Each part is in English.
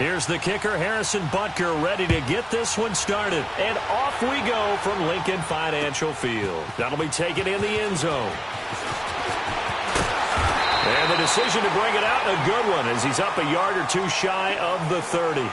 Here's the kicker, Harrison Butker, ready to get this one started. And off we go from Lincoln Financial Field. That'll be taken in the end zone. And the decision to bring it out, a good one, as he's up a yard or two shy of the 30.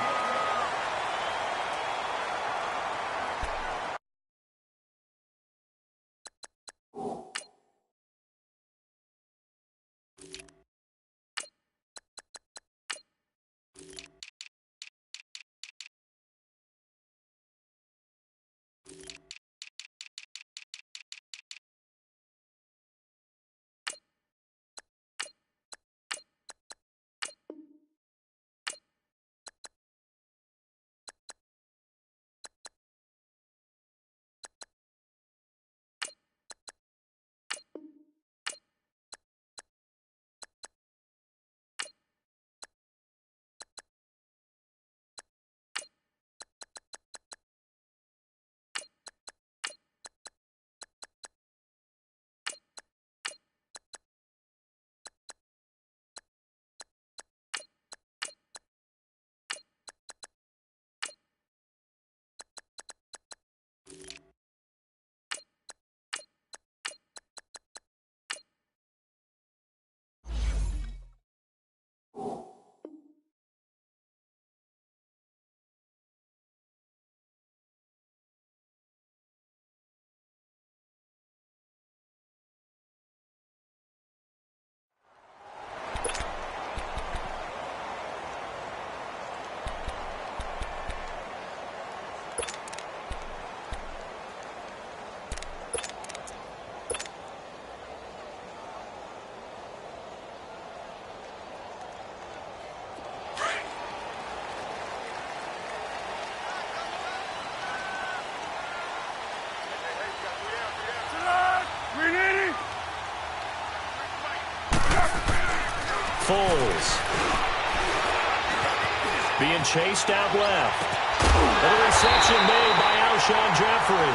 Being chased out left. And a reception made by Alshon Jeffrey.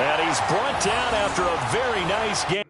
And he's brought down after a very nice game.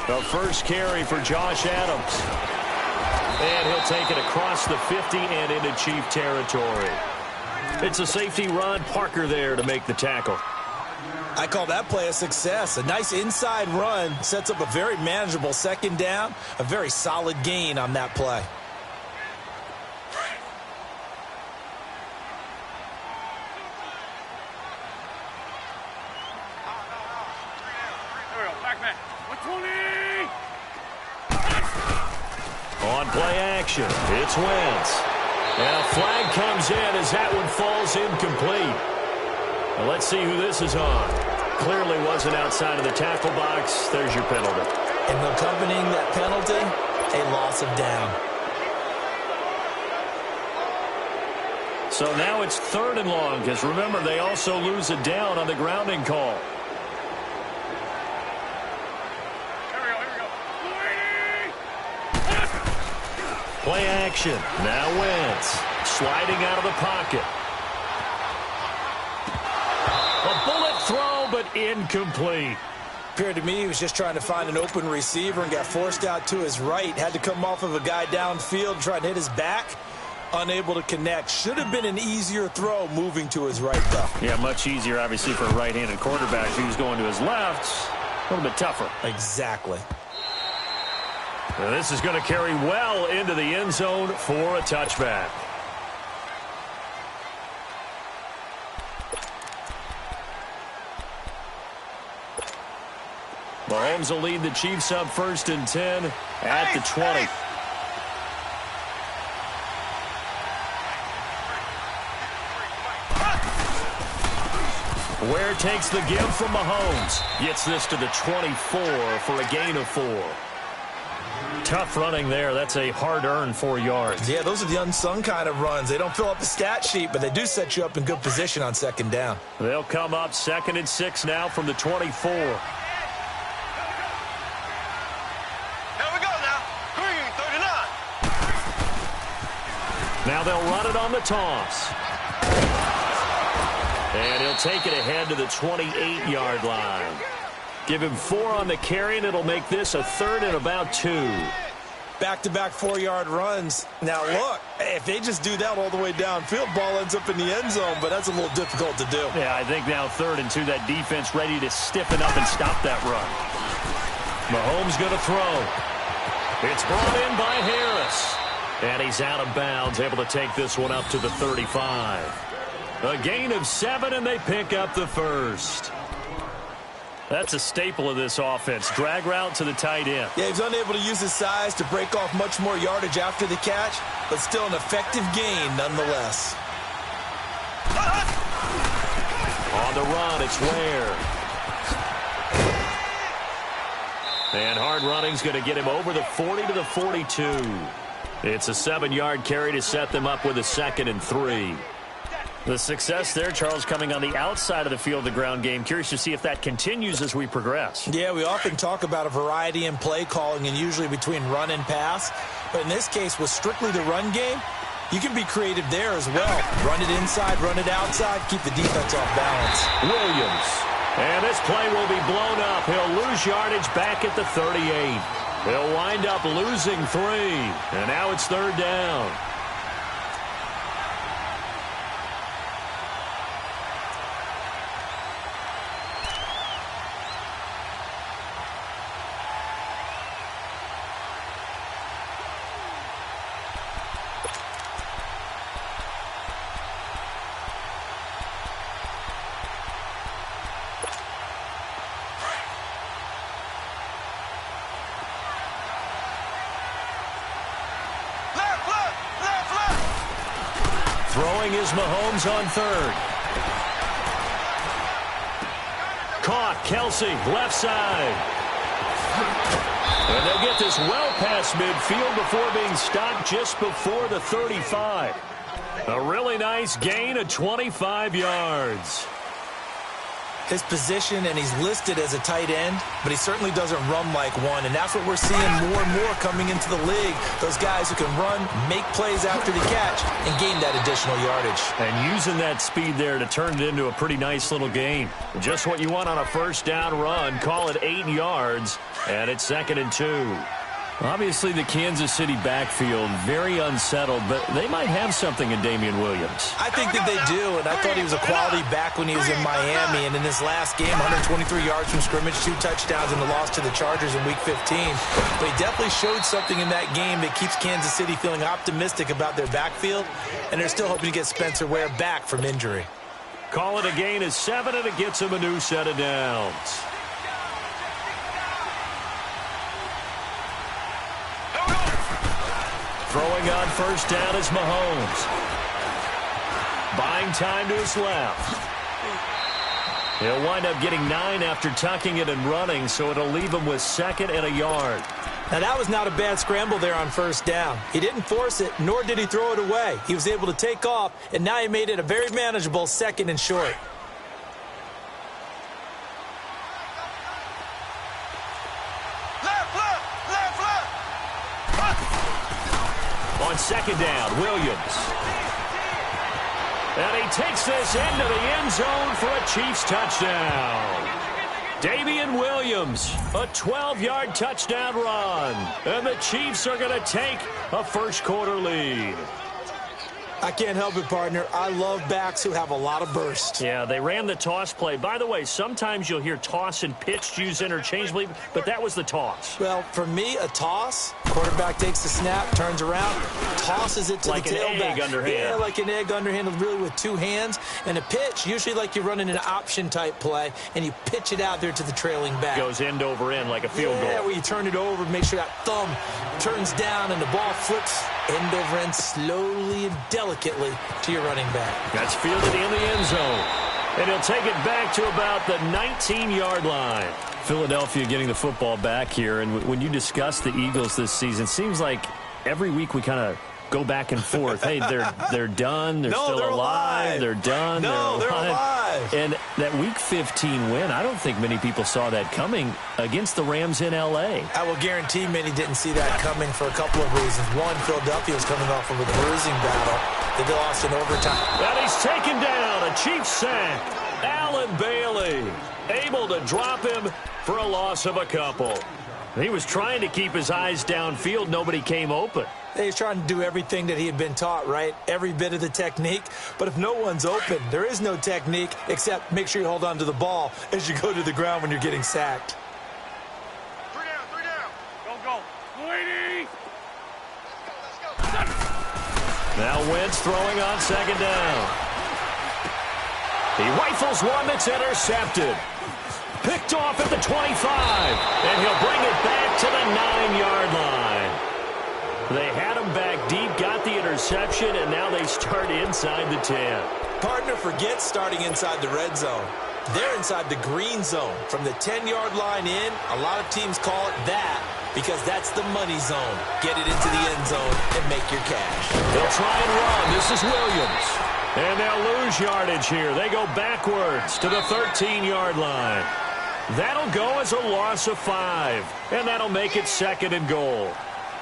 The first carry for Josh Adams. And he'll take it across the 50 and into Chief territory. It's a safety, Ron Parker, there to make the tackle. I call that play a success. A nice inside run sets up a very manageable second down. A very solid gain on that play. On play action, it's Wentz. And a flag comes in as that one falls incomplete. Now let's see who this is on. Clearly wasn't outside of the tackle box. There's your penalty. And accompanying that penalty, a loss of down. So now it's 3rd and long, because remember, they also lose a down on the grounding call. Play action. Now Wentz sliding out of the pocket. A bullet throw, but incomplete. Appeared to me he was just trying to find an open receiver and got forced out to his right. Had to come off of a guy downfield, try to hit his back. Unable to connect. Should have been an easier throw moving to his right, though. Yeah, much easier, obviously, for a right-handed quarterback. If he was going to his left, a little bit tougher. Exactly. Now this is going to carry well into the end zone for a touchback. Mahomes will lead the Chiefs up 1st and 10 at the 20. Ware takes the give from Mahomes. Gets this to the 24 for a gain of 4. Tough running there. That's a hard-earned 4 yards. Yeah, those are the unsung kind of runs. They don't fill up the stat sheet, but they do set you up in good position on second down. They'll come up 2nd and 6 now from the 24. Here we go now. Green, 39. Now they'll run it on the toss. And he'll take it ahead to the 28-yard line. Give him 4 on the carry, and it'll make this a 3rd and about 2. Back-to-back 4-yard runs. Now, look, if they just do that all the way downfield, ball ends up in the end zone, but that's a little difficult to do. Yeah, I think now 3rd and 2, that defense ready to stiffen up and stop that run. Mahomes going to throw. It's brought in by Harris. And he's out of bounds, able to take this one up to the 35. A gain of 7, and they pick up the first. That's a staple of this offense. Drag route to the tight end. Yeah, he's unable to use his size to break off much more yardage after the catch, but still an effective gain nonetheless. On the run, it's Ware. And hard running's going to get him over the 40 to the 42. It's a 7-yard carry to set them up with a 2nd and 3. The success there, Charles, coming on the outside of the field, the ground game. Curious to see if that continues as we progress. Yeah, we often talk about a variety in play calling and usually between run and pass. But in this case, with strictly the run game, you can be creative there as well. Run it inside, run it outside, keep the defense off balance. Williams. And this play will be blown up. He'll lose yardage back at the 38. He'll wind up losing 3. And now it's 3rd down. Throwing is Mahomes on 3rd. Caught, Kelsey, left side. And they'll get this well past midfield before being stopped just before the 35. A really nice gain of 25 yards. His position, and he's listed as a tight end, but he certainly doesn't run like one, and that's what we're seeing more and more coming into the league. Those guys who can run, make plays after the catch, and gain that additional yardage. And using that speed there to turn it into a pretty nice little gain. Just what you want on a 1st down run. Call it 8 yards, and it's 2nd and 2. Obviously, the Kansas City backfield, very unsettled, but they might have something in Damian Williams. I think that they do, and I thought he was a quality back when he was in Miami. And in this last game, 123 yards from scrimmage, 2 touchdowns in the loss to the Chargers in Week 15. But he definitely showed something in that game that keeps Kansas City feeling optimistic about their backfield, and they're still hoping to get Spencer Ware back from injury. Call it a gain of 7, and it gets him a new set of downs. Throwing on 1st down is Mahomes. Buying time to his left. He'll wind up getting 9 after tucking it and running, so it'll leave him with 2nd and a yard. Now, that was not a bad scramble there on 1st down. He didn't force it, nor did he throw it away. He was able to take off, and now he made it a very manageable 2nd and short. On 2nd down, Williams. And he takes this into the end zone for a Chiefs touchdown. Damian Williams, a 12-yard touchdown run. And the Chiefs are going to take a 1st quarter lead. I can't help it, partner. I love backs who have a lot of burst. Yeah, they ran the toss play. By the way, sometimes you'll hear toss and pitch used interchangeably, but that was the toss. Well, for me, a toss, quarterback takes the snap, turns around, tosses it to like the tailback. Like an egg underhand. Yeah, like an egg underhand, really with 2 hands. And a pitch, usually like you're running an option-type play, and you pitch it out there to the trailing back. Goes end over end like a field goal. Yeah, where you turn it over, make sure that thumb turns down, and the ball flips end over end slowly and delicately to your running back. That's fielded in the end zone. And he'll take it back to about the 19-yard line. Philadelphia getting the football back here. And when you discuss the Eagles this season, seems like every week we kind of go back and forth. Hey, they're done. They're still alive. They're done. They're alive. And that Week 15 win, I don't think many people saw that coming against the Rams in L.A. I will guarantee many didn't see that coming for a couple of reasons. One, Philadelphia was coming off of a bruising battle. They lost in overtime. And he's taken down. A Chiefs sack. Allen Bailey able to drop him for a loss of a couple. He was trying to keep his eyes downfield. Nobody came open. He's trying to do everything that he had been taught, right? Every bit of the technique. But if no one's open, there is no technique except make sure you hold on to the ball as you go to the ground when you're getting sacked. Three down. Go. Lady. Let's go. Now Wentz throwing on second down. He rifles one that's intercepted. Picked off at the 25. And he'll bring it back to the 9-yard line. They had him back deep, got the interception, and now they start inside the 10. Partner forgets starting inside the red zone. They're inside the green zone. From the 10-yard line in, a lot of teams call it that because that's the money zone. Get it into the end zone and make your cash. They'll try and run. This is Williams. And they'll lose yardage here. They go backwards to the 13-yard line. That'll go as a loss of 5, and that'll make it second and goal.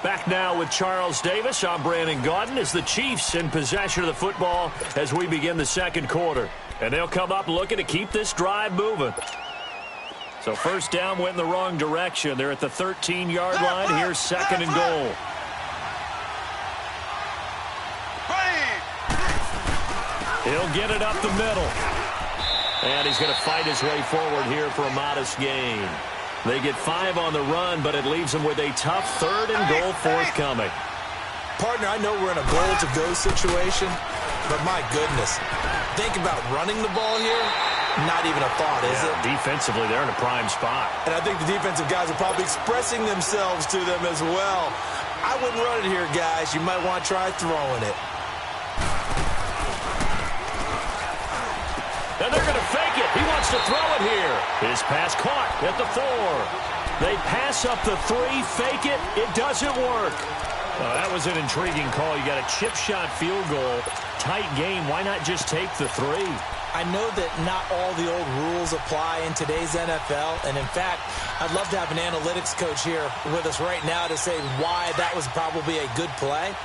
Back now with Charles Davis. I'm Brandon Gaudin as the Chiefs in possession of the football as we begin the second quarter. And they'll come up looking to keep this drive moving. So first down went in the wrong direction. They're at the 13-yard line. Here's second and goal. He'll get it up the middle. And he's going to fight his way forward here for a modest gain. They get 5 on the run, but it leaves them with a tough third and goal forthcoming. Partner, I know we're in a goal-to-go situation, but my goodness, think about running the ball here. Not even a thought, is it? Defensively, they're in a prime spot. And I think the defensive guys are probably expressing themselves to them as well. I wouldn't run it here, guys. You might want to try throwing it. And they're going to fake it. He wants to throw it here. His pass caught at the 4. They pass up the 3, fake it. It doesn't work. Well, that was an intriguing call. You got a chip shot field goal. Tight game. Why not just take the 3? I know that not all the old rules apply in today's NFL. And, in fact, I'd love to have an analytics coach here with us right now to say why that was probably a good play.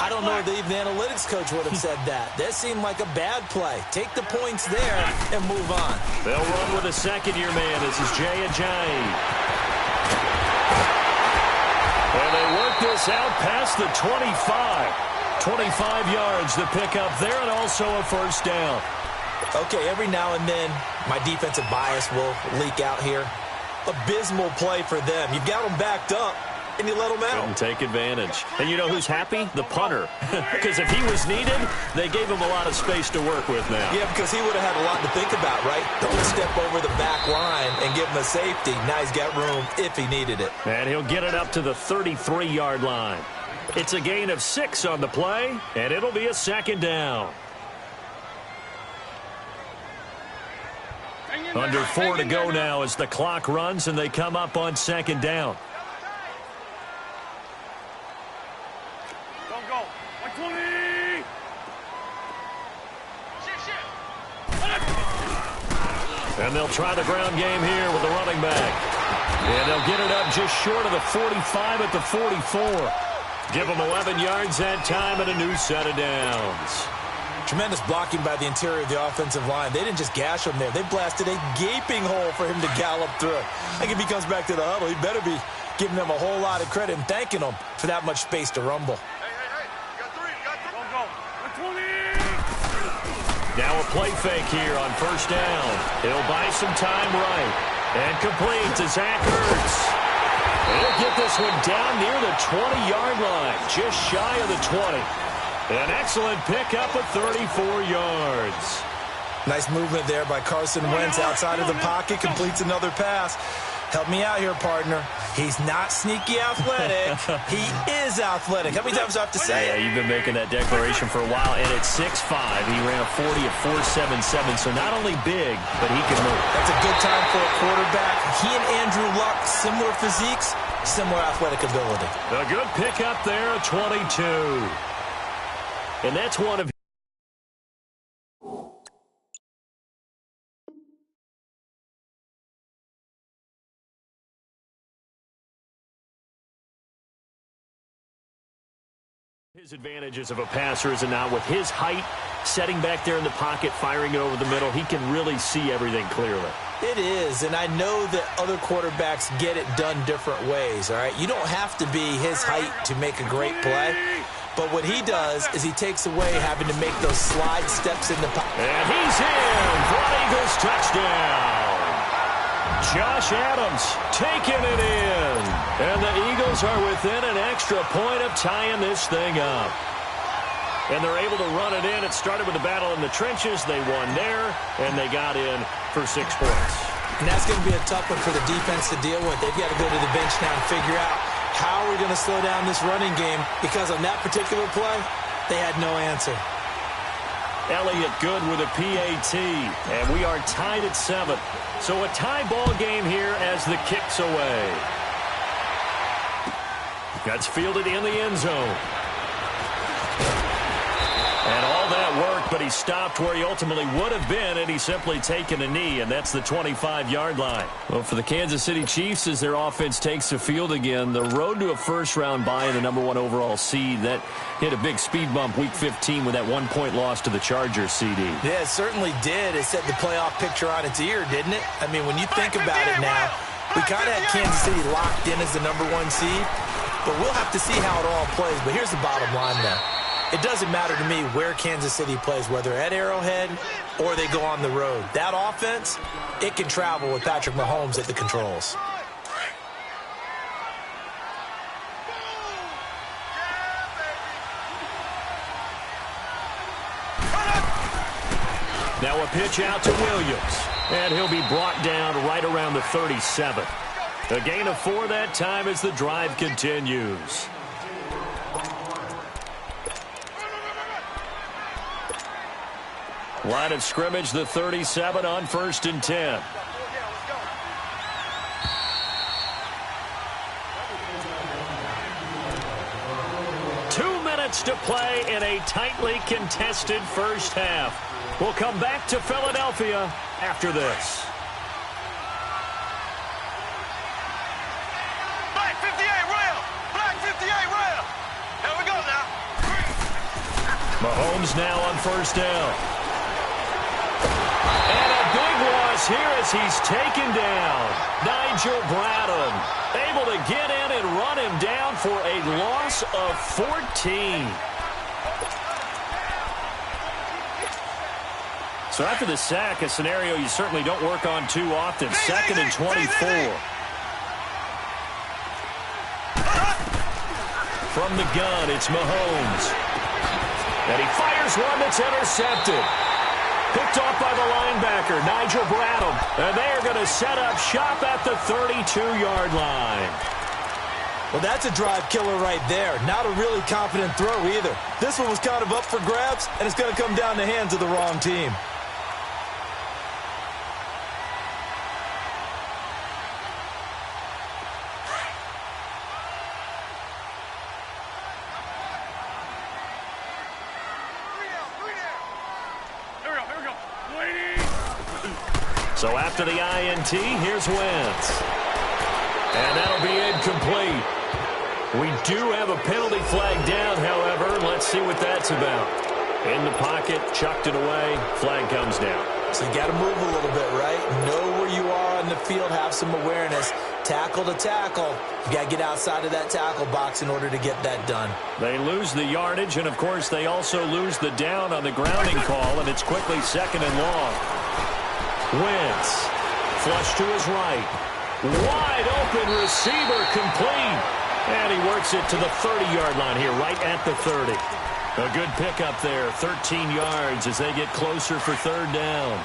I don't know if even the analytics coach would have said that. That seemed like a bad play. Take the points there and move on. They'll run with a second-year man. This is Jay Ajayi. And they work this out past the 25. 25 yards to pick up there and also a first down. Okay, every now and then my defensive bias will leak out here. Abysmal play for them. You've got them backed up. And you let them out. Couldn't take advantage. And you know who's happy? The punter. Because if he was needed, they gave him a lot of space to work with now. Yeah, because he would have had a lot to think about, right? Don't step over the back line and give him a safety. Now he's got room if he needed it. And he'll get it up to the 33-yard line. It's a gain of 6 on the play, and it'll be a second down. Under 4 to go now as the clock runs, and they come up on second down. And they'll try the ground game here with the running back. And they'll get it up just short of the 45 at the 44. Give them 11 yards that time and a new set of downs. Tremendous blocking by the interior of the offensive line. They didn't just gash him there. They blasted a gaping hole for him to gallop through. I think if he comes back to the huddle, he better be giving them a whole lot of credit and thanking them for that much space to rumble. Hey. You got 3. Go. 20. Now a play fake here on first down. He'll buy some time right. And complete to Zach Ertz. He'll get this one down near the 20-yard line, just shy of the 20. An excellent pickup of 34 yards. Nice movement there by Carson Wentz outside of the pocket, completes another pass. Help me out here, partner. He's not sneaky athletic. He is athletic. How many times do I have to say it? You've been making that declaration for a while, and at 6'5", he ran a 40 at 4.77, so not only big, but he can move. That's a good time for a quarterback. He and Andrew Luck, similar physiques, similar athletic ability. A good pickup there, 22. And that's one of his advantages of a passer is now with his height, setting back there in the pocket, firing it over the middle. He can really see everything clearly. It is, and I know that other quarterbacks get it done different ways, all right? You don't have to be his height to make a great play, but what he does is he takes away having to make those slide steps in the pocket. And he's in for an Eagles touchdown. Josh Adams taking it in. And the Eagles are within an extra point of tying this thing up. And they're able to run it in. It started with a battle in the trenches. They won there, and they got in for 6 points. And that's going to be a tough one for the defense to deal with. They've got to go to the bench now and figure out how we're going to slow down this running game, because on that particular play, they had no answer. Elliott good with a PAT, and we are tied at 7. So a tie ball game here as the kick's away. That's fielded in the end zone. And all that worked, but he stopped where he ultimately would have been, and he's simply taken a knee, and that's the 25-yard line. Well, for the Kansas City Chiefs, as their offense takes the field again, the road to a first-round bye in the #1 overall seed, that hit a big speed bump Week 15 with that 1-point loss to the Chargers, CD. Yeah, it certainly did. It set the playoff picture on its ear, didn't it? I mean, when you think about it now, we kind of had Kansas City locked in as the #1 seed, but we'll have to see how it all plays. But here's the bottom line now. It doesn't matter to me where Kansas City plays, whether at Arrowhead or they go on the road. That offense, it can travel with Patrick Mahomes at the controls. Now a pitch out to Williams, and he'll be brought down right around the 37. A gain of 4 that time as the drive continues. Line of scrimmage, the 37 on 1st and 10. Two minutes to play in a tightly contested first half. We'll come back to Philadelphia after this. Black 58 rail! Black 58 rail! Here we go now. Mahomes now on 1st down. And a big loss here as he's taken down. Nigel Bradham able to get in and run him down for a loss of 14. So after the sack, a scenario you certainly don't work on too often. 2nd and 24. From the gun, it's Mahomes. And he fires one that's intercepted. Picked off by the linebacker, Nigel Bradham. And they are going to set up shop at the 32-yard line. Well, that's a drive killer right there. Not a really confident throw either. This one was kind of up for grabs, and it's going to come down the hands of the wrong team. So after the INT, here's Wentz. And that'll be incomplete. We do have a penalty flag down, however. Let's see what that's about. In the pocket, chucked it away, flag comes down. So you got to move a little bit, right? Know where you are on the field, have some awareness. Tackle to tackle. You got to get outside of that tackle box in order to get that done. They lose the yardage, and of course they also lose the down on the grounding call, and it's quickly 2nd and long. Wentz, flush to his right. Wide open receiver complete. And he works it to the 30-yard line here, right at the 30. A good pickup there, 13 yards as they get closer for 3rd down.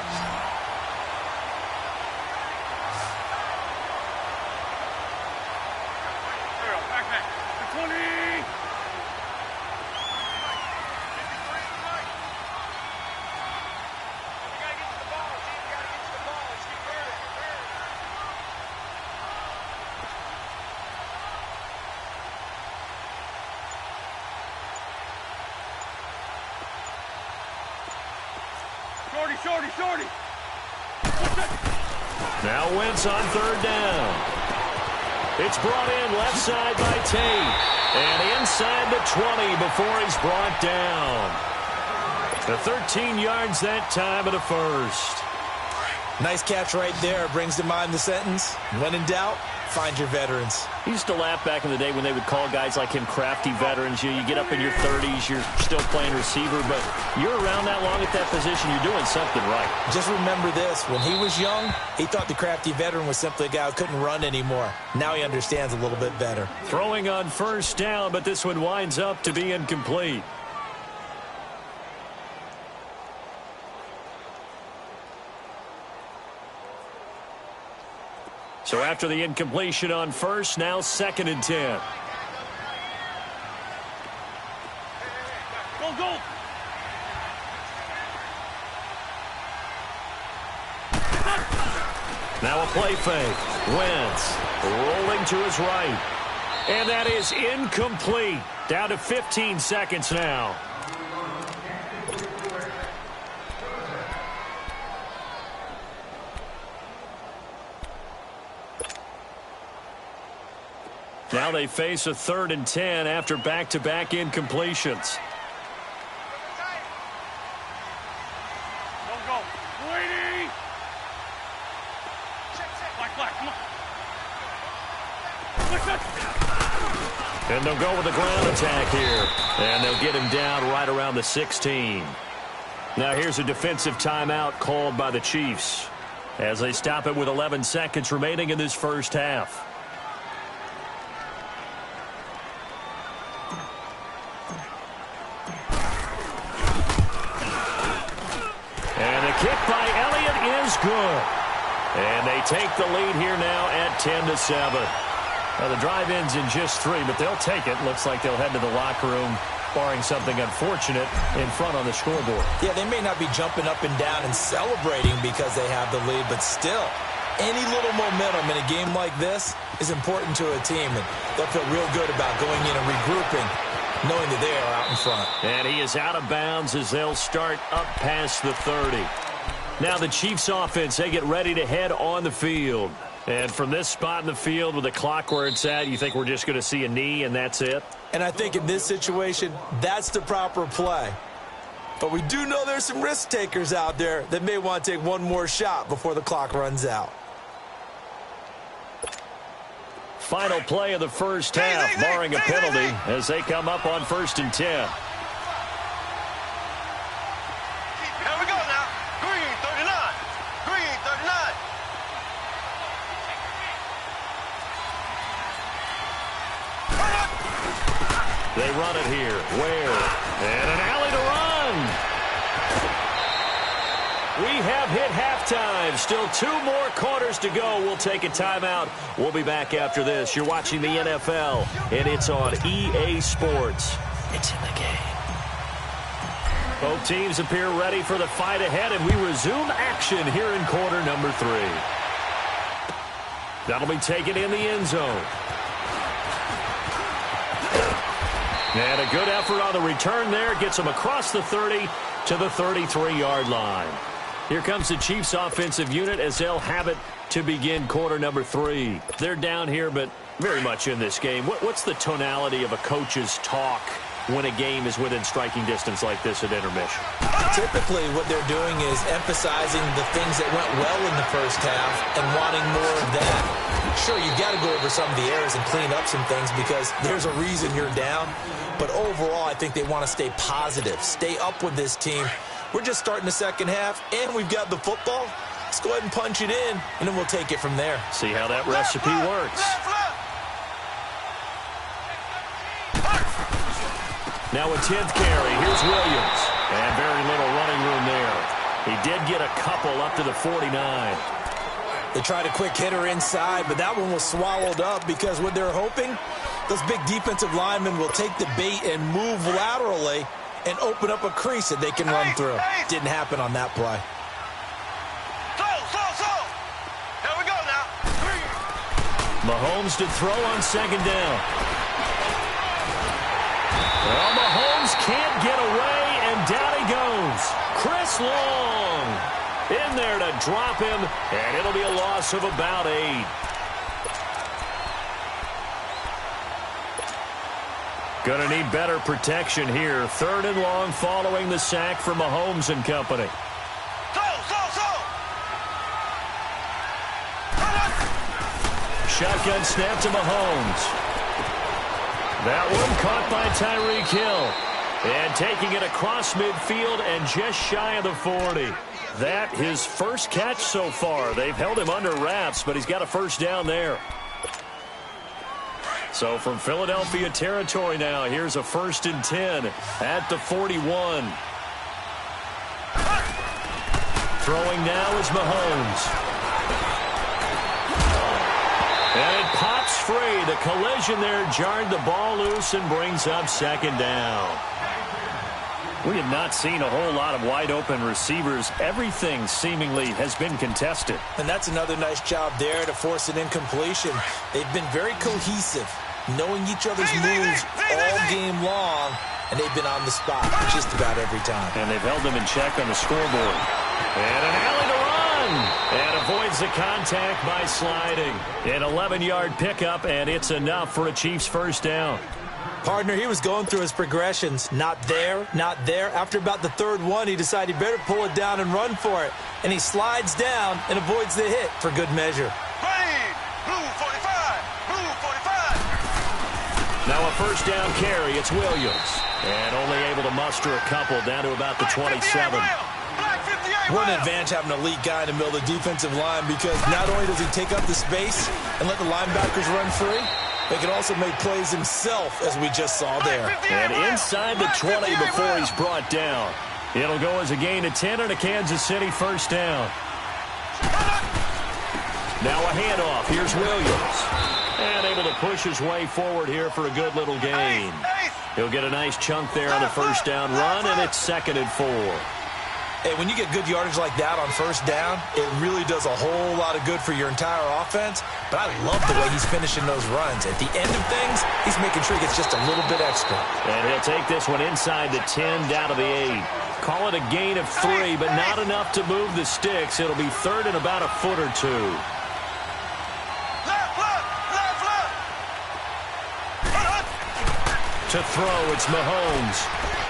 Shorty. Now Wentz on third down. It's brought in left side by Tate. And inside the 20 before he's brought down. The 13 yards that time of the first. Nice catch right there. Brings to mind the sentence, when in doubt, find your veterans. He used to laugh back in the day when they would call guys like him crafty veterans. You get up in your 30s, you're still playing receiver, but you're around that long at that position, you're doing something right. Just remember this. When he was young, he thought the crafty veteran was simply a guy who couldn't run anymore. Now he understands a little bit better. Throwing on first down, but this one winds up to be incomplete. So after the incompletion on first, now 2nd and 10. Go. Now a play fake. Wentz rolling to his right. And that is incomplete. Down to 15 seconds now. Now they face a 3rd and 10 after back-to-back incompletions. Go. Brady. Black, come on. And they'll go with the ground attack here. And they'll get him down right around the 16. Now here's a defensive timeout called by the Chiefs as they stop it with 11 seconds remaining in this first half. Kick by Elliott is good. And they take the lead here now at 10-7. Now the drive ends in just 3, but they'll take it. Looks like they'll head to the locker room, barring something unfortunate, in front on the scoreboard. Yeah, they may not be jumping up and down and celebrating because they have the lead, but still, any little momentum in a game like this is important to a team, and they'll feel real good about going in and regrouping, knowing that they are out in front. And he is out of bounds as they'll start up past the 30. Now the Chiefs offense, they get ready to head on the field. And from this spot in the field with the clock where it's at, you think we're just going to see a knee and that's it? And I think in this situation, that's the proper play. But we do know there's some risk takers out there that may want to take one more shot before the clock runs out. Final play of the first half, barring a penalty, as they come up on 1st and 10. Here we go now. Green, 39. Green, 39. They run it here. Ware. And an alley to run. We have hit halftime. Still 2 more quarters to go. We'll take a timeout. We'll be back after this. You're watching the NFL, and it's on EA Sports. It's in the game. Both teams appear ready for the fight ahead, and we resume action here in quarter number 3. That'll be taken in the end zone. And a good effort on the return there. Gets them across the 30 to the 33-yard line. Here comes the Chiefs offensive unit as they'll have it to begin quarter number 3. They're down here, but very much in this game. What's the tonality of a coach's talk when a game is within striking distance like this at intermission? Typically, what they're doing is emphasizing the things that went well in the first half and wanting more of that. Sure, you've got to go over some of the errors and clean up some things because there's a reason you're down. But overall, I think they want to stay positive, stay up with this team. We're just starting the second half, and we've got the football. Let's go ahead and punch it in, and then we'll take it from there. See how that recipe works. Now a 10th carry. Here's Williams. And very little running room there. He did get a couple up to the 49. They tried a quick hitter inside, but that one was swallowed up because what they're hoping, those big defensive linemen will take the bait and move laterally and open up a crease that they can run through. Didn't happen on that play. Slow. Here we go now. Mahomes to throw on 2nd down. Well, Mahomes can't get away, and down he goes. Chris Long. in there to drop him, and it'll be a loss of about 8. Going to need better protection here. 3rd and long following the sack from Mahomes and company. Shotgun snap to Mahomes. That one caught by Tyreek Hill. And taking it across midfield and just shy of the 40. That his first catch so far. They've held him under wraps, but he's got a first down there. So from Philadelphia territory now, here's a 1st and 10 at the 41. Throwing now is Mahomes. And it pops free. The collision there jarred the ball loose and brings up 2nd down. We have not seen a whole lot of wide-open receivers. Everything seemingly has been contested. And that's another nice job there to force an incompletion. They've been very cohesive, knowing each other's moves all game long, and they've been on the spot just about every time. And they've held them in check on the scoreboard. And an alley to run. And avoids the contact by sliding. An 11-yard pickup, and it's enough for a Chiefs first down. Partner, he was going through his progressions. Not there, not there. After about the 3rd one, he decided he better pull it down and run for it. And he slides down and avoids the hit for good measure. Blue 45. Blue 45. Now a first down carry. It's Williams. And only able to muster a couple down to about the 27. What an advantage having an elite guy in the middle of the defensive line, because not only does he take up the space and let the linebackers run free, they can also make plays himself, as we just saw there. And inside the 20 before he's brought down. It'll go as a gain of 10 and a Kansas City first down. Now a handoff. Here's Williams. And able to push his way forward here for a good little gain. He'll get a nice chunk there on the first down run, and it's 2nd and 4. Hey, when you get good yardage like that on first down, it really does a whole lot of good for your entire offense. But I love the way he's finishing those runs. At the end of things, he's making sure he gets just a little bit extra. And he'll take this one inside the 10 down to the 8. Call it a gain of 3, but not enough to move the sticks. It'll be 3rd and about a foot or 2. To throw, it's Mahomes.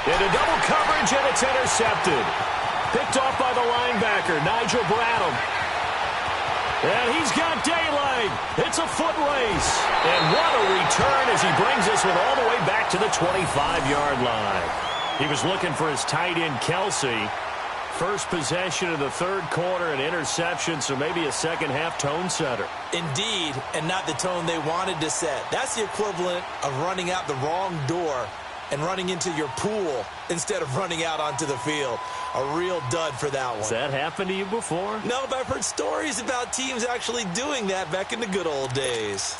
Into double coverage, and it's intercepted. Picked off by the linebacker, Nigel Bradham. And he's got daylight. It's a foot race. And what a return as he brings this one all the way back to the 25-yard line. He was looking for his tight end, Kelsey. First possession of the 3rd quarter, an interception, so maybe a second-half tone setter. Indeed, and not the tone they wanted to set. That's the equivalent of running out the wrong door and running into your pool instead of running out onto the field. A real dud for that one. Has that happened to you before? No, but I've heard stories about teams actually doing that back in the good old days.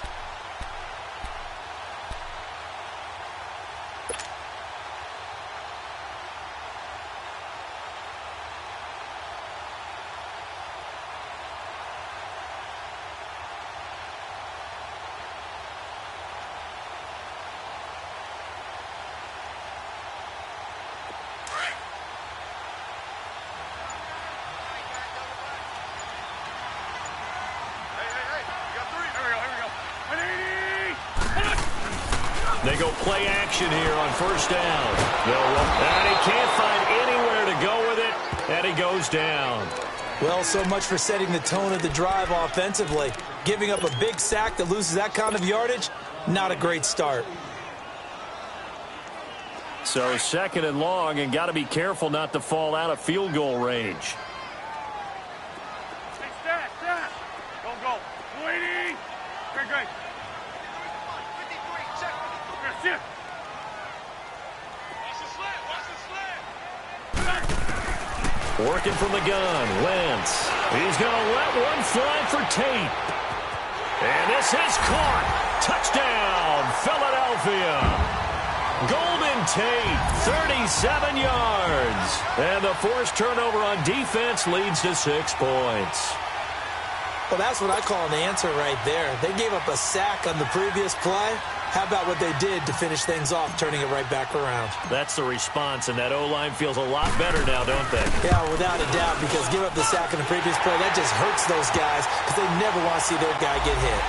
They go play action here on first down. And he can't find anywhere to go with it, and he goes down. Well, so much for setting the tone of the drive offensively. Giving up a big sack that loses that kind of yardage, not a great start. So 2nd and long, and got to be careful not to fall out of field goal range. Go. Waiting. Great. Watch the slant. Working from the gun, Wentz. He's going to let one fly for Tate. And this is caught. Touchdown, Philadelphia. Golden Tate, 37 yards. And the forced turnover on defense leads to 6 points. Well, that's what I call an answer right there. They gave up a sack on the previous play. How about what they did to finish things off, turning it right back around? That's the response, and that O-line feels a lot better now, don't they? Yeah, without a doubt, because give up the sack in the previous play, that just hurts those guys because they never want to see their guy get hit.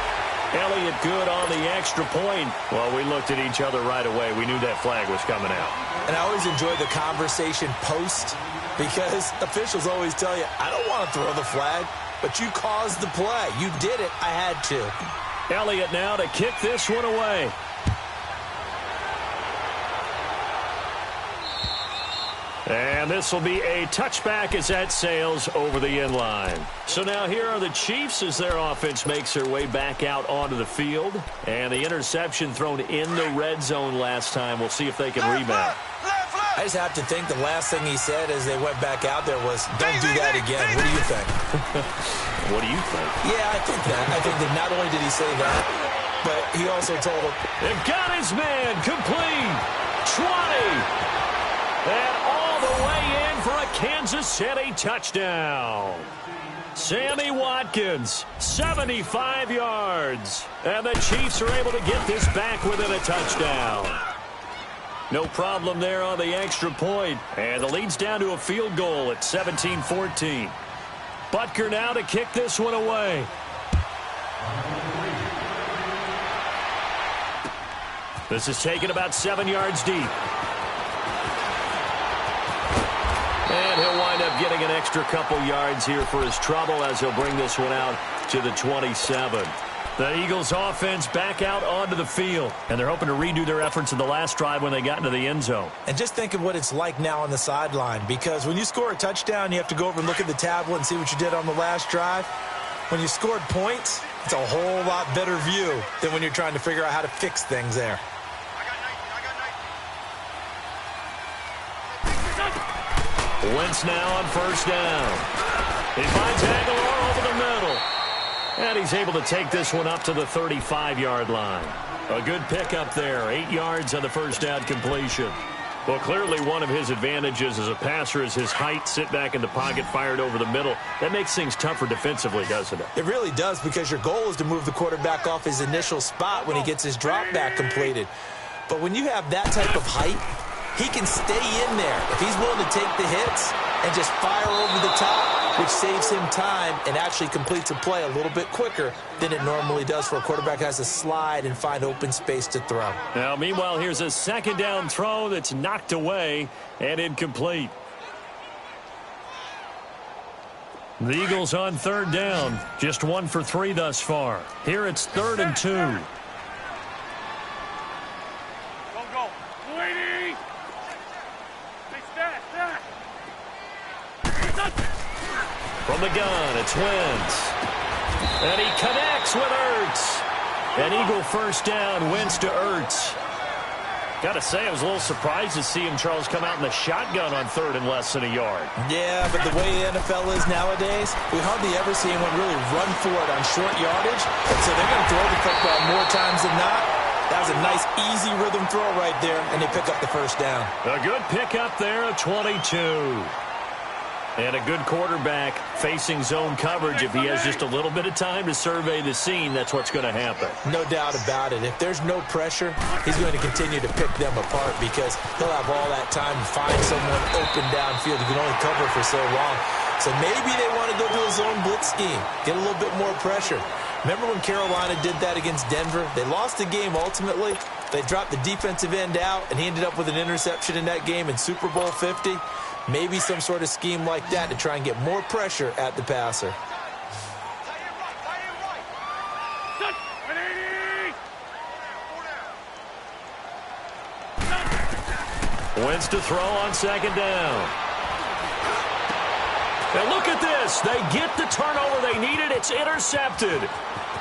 Elliott good on the extra point. Well, we looked at each other right away. We knew that flag was coming out. And I always enjoy the conversation post because officials always tell you, I don't want to throw the flag, but you caused the play. You did it. I had to. Elliott now to kick this one away. And this will be a touchback as that sails over the end line. So now here are the Chiefs as their offense makes their way back out onto the field. And the interception thrown in the red zone last time. We'll see if they can rebound. I just have to think the last thing he said as they went back out there was, don't do that again. What do you think? What do you think? Yeah, I think that. I think that not only did he say that, but he also told him. They've got his man complete. 20. And all the way in for a Kansas City touchdown. Sammy Watkins, 75 yards. And the Chiefs are able to get this back within a touchdown. No problem there on the extra point. And the lead's down to a field goal at 17-14. Butker now to kick this one away. This is taken about 7 yards deep. And he'll wind up getting an extra couple yards here for his trouble as he'll bring this one out to the 27. The Eagles offense back out onto the field, and they're hoping to redo their efforts in the last drive when they got into the end zone. And just think of what it's like now on the sideline, because when you score a touchdown, you have to go over and look at the tablet and see what you did on the last drive. When you scored points, it's a whole lot better view than when you're trying to figure out how to fix things there. Wentz now on first down. He finds Aguilar over the middle. And he's able to take this one up to the 35-yard line. A good pickup there. 8 yards on the first down completion. Well, clearly one of his advantages as a passer is his height. Sit back in the pocket, fired over the middle. That makes things tougher defensively, doesn't it? It really does, because your goal is to move the quarterback off his initial spot when he gets his drop back completed. But when you have that type of height, he can stay in there if he's willing to take the hits and just fire over the top, which saves him time and actually completes a play a little bit quicker than it normally does for a quarterback who has to slide and find open space to throw. Now, meanwhile, here's a second down throw that's knocked away and incomplete. The Eagles on third down, just 1 for 3 thus far. Here it's 3rd and 2. From the gun, it's Wentz. And he connects with Ertz. An Eagle first down, Wentz to Ertz. Got to say, I was a little surprised to see him, Charles, come out in the shotgun on 3rd and less than a yard. Yeah, but the way the NFL is nowadays, we hardly ever see anyone really run for it on short yardage. So they're going to throw the football more times than not. That was a nice, easy rhythm throw right there, and they pick up the first down. A good pickup there of 22. And a good quarterback facing zone coverage. If he has just a little bit of time to survey the scene, that's what's going to happen. No doubt about it. If there's no pressure, he's going to continue to pick them apart because he'll have all that time to find someone open downfield. He can only cover for so long. So maybe they want to go to a zone blitz scheme, get a little bit more pressure. Remember when Carolina did that against Denver? They lost the game ultimately. They dropped the defensive end out, and he ended up with an interception in that game in Super Bowl 50. Maybe some sort of scheme like that to try and get more pressure at the passer. Wentz to throw on second down. Now look at this. They get the turnover they needed. It's intercepted.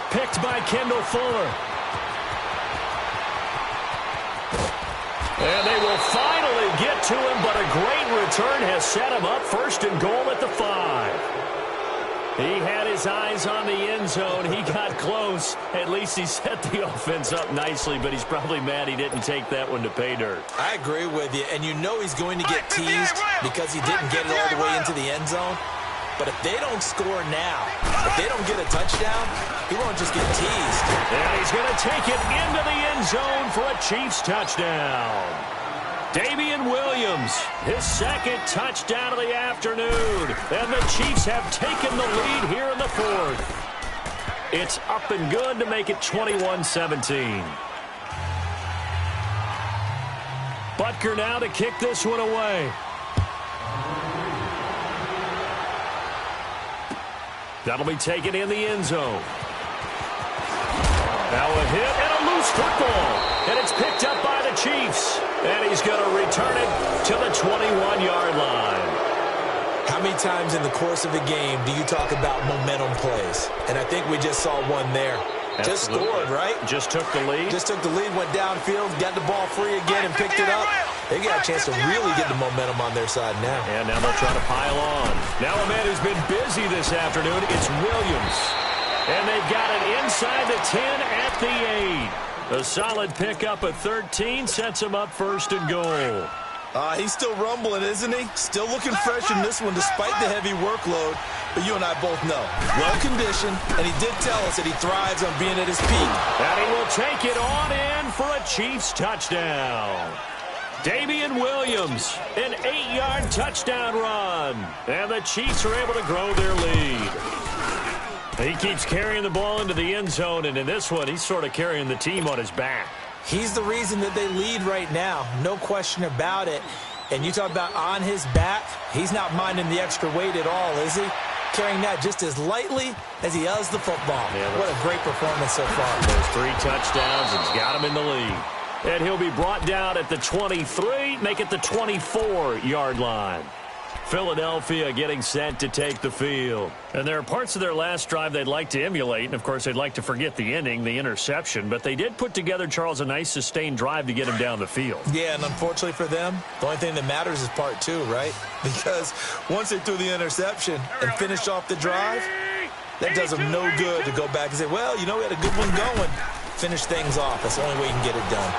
Picked by Kendall Fuller. And they will finally get to him, but a great return has set him up 1st and goal at the 5. He had his eyes on the end zone. He got close. At least he set the offense up nicely, but he's probably mad he didn't take that one to pay dirt. I agree with you, and you know he's going to get teased because he didn't get it all the way into the end zone. But if they don't score now, if they don't get a touchdown, he won't just get teased. And he's going to take it into the end zone for a Chiefs touchdown. Damian Williams, his second touchdown of the afternoon. And the Chiefs have taken the lead here in the fourth. It's up and good to make it 21-17. Butker now to kick this one away. That'll be taken in the end zone. Now a hit and a loose football. And it's picked up by the Chiefs. And he's going to return it to the 21-yard line. How many times in the course of a game do you talk about momentum plays? And I think we just saw one there. Absolutely. Just scored, right? Just took the lead. Just took the lead, went downfield, got the ball free again and picked it up. They got a chance to really get the momentum on their side now. And now they'll try to pile on. Now a man who's been busy this afternoon, it's Williams. And they've got it inside the 10 at the 8. A solid pickup at 13 sets him up first and goal. He's still rumbling, isn't he? Still looking fresh in this one despite the heavy workload. But you and I both know, well-conditioned, and he did tell us that he thrives on being at his peak. And he will take it on in for a Chiefs touchdown. Damian Williams, an 8-yard touchdown run. And the Chiefs are able to grow their lead. He keeps carrying the ball into the end zone, and in this one, he's sort of carrying the team on his back. He's the reason that they lead right now, no question about it. And you talk about on his back, he's not minding the extra weight at all, is he? Carrying that just as lightly as he does the football. Yeah, what a great performance so far. Those 3 touchdowns, and he's got him in the lead. And he'll be brought down at the 23, make it the 24-yard line. Philadelphia getting set to take the field. And there are parts of their last drive they'd like to emulate, and of course they'd like to forget the ending, the interception, but they did put together, Charles, a nice sustained drive to get him down the field. Yeah, and unfortunately for them, the only thing that matters is part 2, right? Because once they threw the interception and finished off the drive, that does them no good to go back and say, well, you know, we had a good one going. Finish things off. That's the only way you can get it done.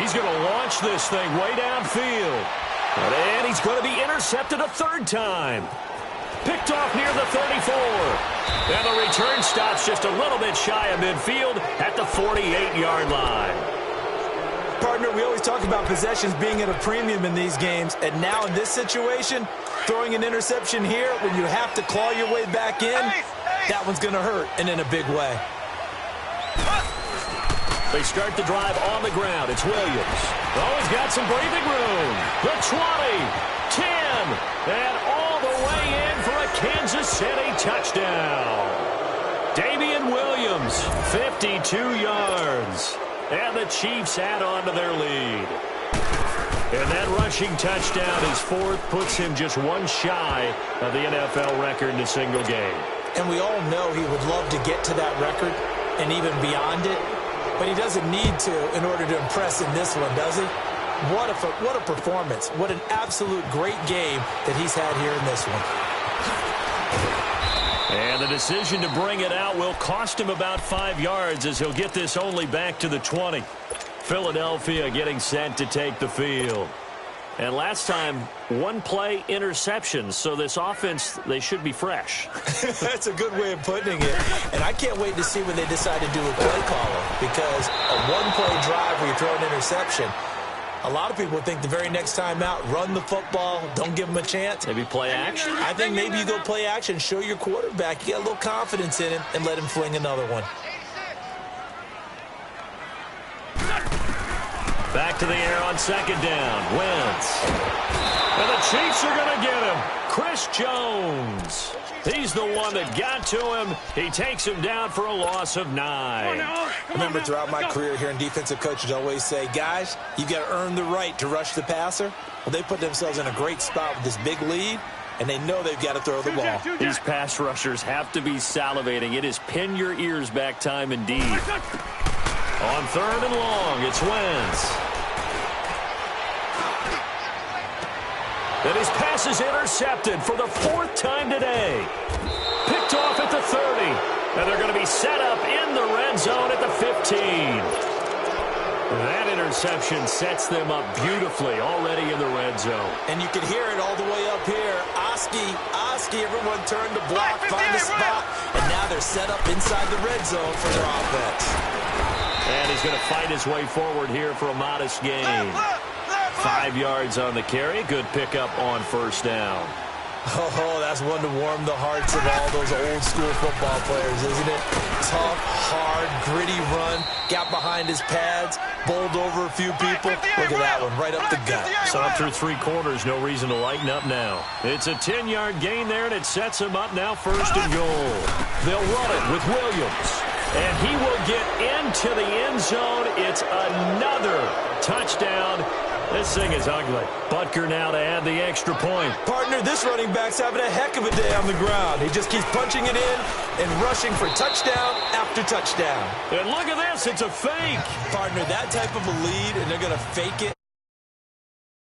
He's going to launch this thing way downfield. And he's going to be intercepted a 3rd time. Picked off near the 34. And the return stops just a little bit shy of midfield at the 48-yard line. Partner, we always talk about possessions being at a premium in these games. And now in this situation, throwing an interception here when you have to claw your way back in, that one's going to hurt, and in a big way. They start the drive on the ground. It's Williams. Oh, he's got some breathing room. The 20, 10, and all the way in for a Kansas City touchdown. Damian Williams, 52 yards. And the Chiefs add on to their lead. And that rushing touchdown, his 4th, puts him just one shy of the NFL record in a single game. And we all know he would love to get to that record and even beyond it. But he doesn't need to in order to impress in this one, does he? What a performance. What an absolute great game that he's had here in this one. And the decision to bring it out will cost him about 5 yards as he'll get this only back to the 20. Philadelphia getting set to take the field. And last time, 1 play interceptions, so this offense, they should be fresh. That's a good way of putting it. And I can't wait to see when they decide to do a play caller, because a 1-play drive where you throw an interception, a lot of people think the very next time out, run the football, don't give them a chance. Maybe play action? I think maybe you go play action, show your quarterback, you got a little confidence in him, and let him fling another one. Back to the air on 2nd down. Wentz. And the Chiefs are going to get him. Chris Jones. He's the one that got to him. He takes him down for a loss of 9. I remember throughout my career hearing defensive coaches always say, guys, you got to earn the right to rush the passer. Well, they put themselves in a great spot with this big lead, and they know they've got to throw the ball. These pass rushers have to be salivating. It is pin your ears back time indeed. On 3rd and long, it's Wentz. And his pass is intercepted for the 4th time today. Picked off at the 30. And they're going to be set up in the red zone at the 15. That interception sets them up beautifully already in the red zone. And you can hear it all the way up here. Oski, everyone turned to block, find a spot, and now they're set up inside the red zone for their offense. And he's going to fight his way forward here for a modest gain. 5 yards on the carry. Good pickup on first down. Oh, that's one to warm the hearts of all those old-school football players, isn't it? Tough, hard, gritty run, got behind his pads, bowled over a few people. Look at that one, right up the gut. So up through 3 quarters, no reason to lighten up now. It's a 10-yard gain there, and it sets him up now 1st and goal. They'll run it with Williams, and he will get into the end zone. It's another touchdown. This thing is ugly. Butker now to add the extra point. Partner, this running back's having a heck of a day on the ground. He just keeps punching it in and rushing for touchdown after touchdown. And look at this. It's a fake. Partner, that type of a lead, and they're going to fake it